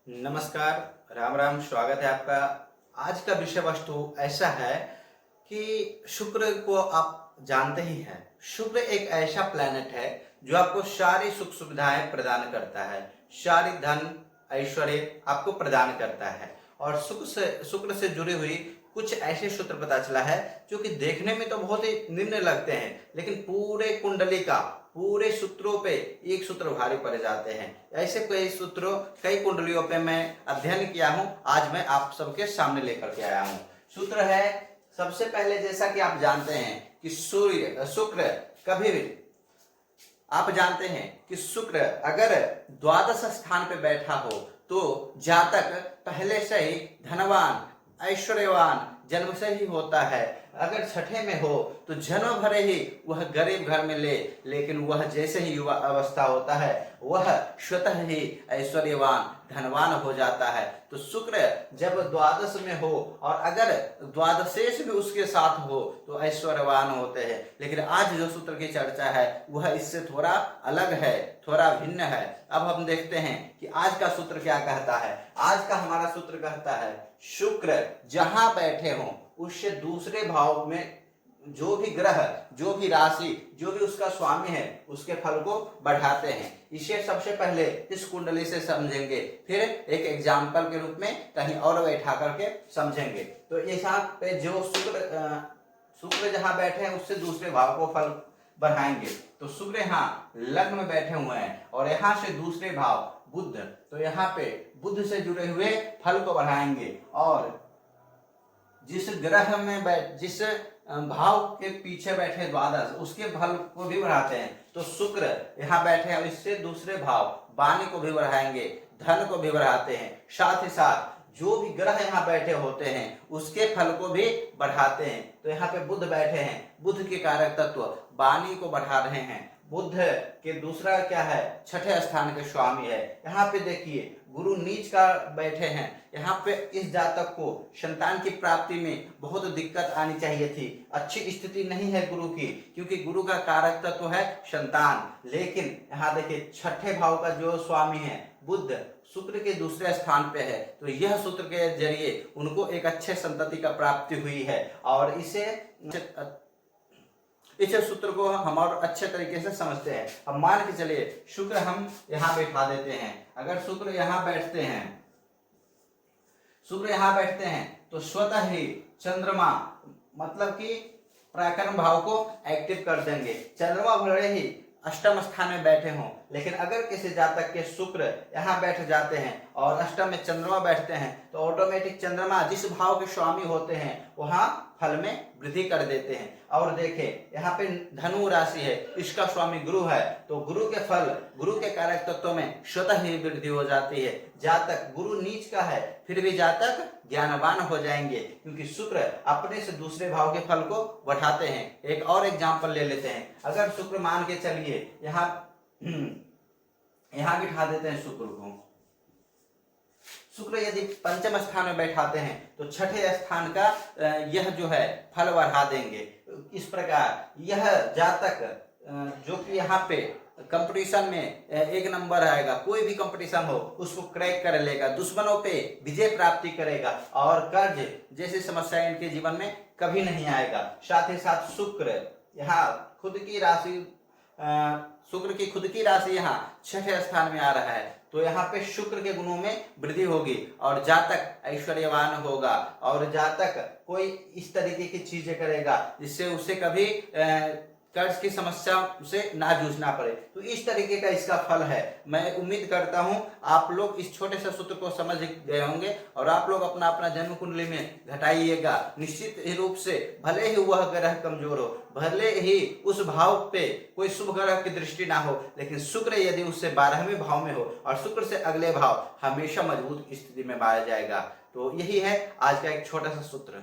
नमस्कार, राम राम, स्वागत है आपका। आज का विषय वस्तु ऐसा है कि शुक्र को आप जानते ही हैं। शुक्र एक ऐसा प्लैनेट है जो आपको सारी सुख सुविधाएं प्रदान करता है, सारी धन ऐश्वर्य आपको प्रदान करता है। और शुक्र से जुड़ी हुई कुछ ऐसे सूत्र पता चला है जो कि देखने में तो बहुत ही निम्न लगते हैं, लेकिन पूरे कुंडली का पूरे सूत्रों पे एक सूत्र भारी पड़ जाते हैं। ऐसे कई सूत्रों कई कुंडलियों पे मैं अध्ययन किया हूं, आज मैं आप सबके सामने लेकर के आया हूं। सूत्र है, सबसे पहले जैसा कि आप जानते हैं कि शुक्र कभी भी आप जानते हैं कि शुक्र अगर द्वादश स्थान पे बैठा हो तो जातक पहले से ही धनवान ऐश्वर्यवान जन्म से ही होता है। अगर छठे में हो तो जन्म भरे ही वह गरीब घर में लेकिन वह जैसे ही युवा अवस्था होता है वह स्वतः ही ऐश्वर्यवान धनवान हो जाता है। तो शुक्र जब द्वादश में हो और अगर द्वादशेश भी उसके साथ हो तो ऐश्वर्यवान होते हैं। लेकिन आज जो सूत्र की चर्चा है वह इससे थोड़ा अलग है, थोड़ा भिन्न है। अब हम देखते हैं कि आज का सूत्र क्या कहता है। आज का हमारा सूत्र कहता है शुक्र जहां बैठे हों उससे दूसरे भाव में जो भी ग्रह, जो भी राशि, जो भी उसका स्वामी है उसके फल को बढ़ाते हैं। इसे सबसे पहले इस कुंडली से समझेंगे, फिर एक एग्जाम्पल के रूप में कहीं और बैठा करके समझेंगे। तो यहाँ पे जो शुक्र जहां बैठे हैं उससे दूसरे भाव को फल बढ़ाएंगे। तो शुक्र यहाँ लग्न में बैठे हुए हैं और यहाँ से दूसरे भाव बुध, तो यहाँ पे बुध से जुड़े हुए फल को बढ़ाएंगे। और जिस ग्रह में जिस भाव के पीछे बैठे द्वादश उसके फल को भी बढ़ाते हैं। तो शुक्र यहाँ बैठे हैं, इससे दूसरे भाव वाणी को भी बढ़ाएंगे, धन को भी बढ़ाते हैं। साथ ही साथ जो भी ग्रह यहाँ बैठे होते हैं उसके फल को भी बढ़ाते हैं। तो यहाँ पे बुध बैठे हैं, बुध के कारक तत्व वाणी को बढ़ा रहे हैं। बुध के दूसरा क्या है, छठे स्थान के स्वामी है। यहाँ पे देखिए गुरु नीच का बैठे हैं। यहाँ पे इस जातक को संतान की प्राप्ति में बहुत दिक्कत आनी चाहिए थी। अच्छी स्थिति नहीं है गुरु की, क्योंकि गुरु का कारक तत्व है संतान। लेकिन यहाँ देखिए छठे भाव का जो स्वामी है बुध शुक्र के दूसरे स्थान पे है। तो यह सूत्र के जरिए उनको एक अच्छे संतति का प्राप्ति हुई है। और इस सूत्र को हम और अच्छे तरीके से समझते हैं। अब मान के चलिए शुक्र हम यहाँ बैठा देते हैं। अगर शुक्र यहाँ बैठते हैं तो स्वतः ही चंद्रमा मतलब कि पराक्रम भाव को एक्टिव कर देंगे। चंद्रमा भले ही अष्टम स्थान में बैठे हों, लेकिन अगर किसी जातक के शुक्र यहाँ बैठ जाते हैं और अष्टम में चंद्रमा बैठते हैं तो ऑटोमेटिक चंद्रमा जिस भाव के स्वामी होते हैं वहां फल में वृद्धि कर देते हैं। और देखें यहाँ पे धनु राशि है, इसका स्वामी गुरु है, तो गुरु के फल, गुरु के कारक तत्वों में स्वतः ही वृद्धि हो जाती है। जातक गुरु नीच का है फिर भी जातक ज्ञानवान हो जाएंगे, क्योंकि शुक्र अपने से दूसरे भाव के फल को बढ़ाते हैं। एक और एग्जाम्पल ले लेते हैं। अगर शुक्र मान के चलिए यहाँ बिठा देते हैं शुक्र को। शुक्र यदि पंचम स्थान में बैठाते हैं तो छठे स्थान का यह जो है फल बढ़ा देंगे। इस प्रकार यह जातक जो कि यहाँ पे कंपटीशन में एक नंबर आएगा, कोई भी कंपटीशन हो उसको क्रैक कर लेगा, दुश्मनों पे विजय प्राप्ति करेगा और कर्ज जैसी समस्या इनके जीवन में कभी नहीं आएगा। साथ ही साथ शुक्र यहाँ खुद की राशि, शुक्र की खुद की राशि यहाँ छठे स्थान में आ रहा है। तो यहाँ पे शुक्र के गुणों में वृद्धि होगी और जातक ऐश्वर्यवान होगा और जातक कोई इस तरीके की चीजें करेगा जिससे उसे कभी कर्ज की समस्या से ना जूझना पड़े। तो इस तरीके का इसका फल है। मैं उम्मीद करता हूं आप लोग इस छोटे से सूत्र को समझ गए होंगे और आप लोग अपना अपना जन्म कुंडली में घटाइएगा। निश्चित रूप से भले ही वह ग्रह कमजोर हो, भले ही उस भाव पे कोई शुभ ग्रह की दृष्टि ना हो, लेकिन शुक्र यदि उससे 12वें भाव में हो और शुक्र से अगले भाव हमेशा मजबूत स्थिति में पाया जाएगा। तो यही है आज का एक छोटा सा सूत्र।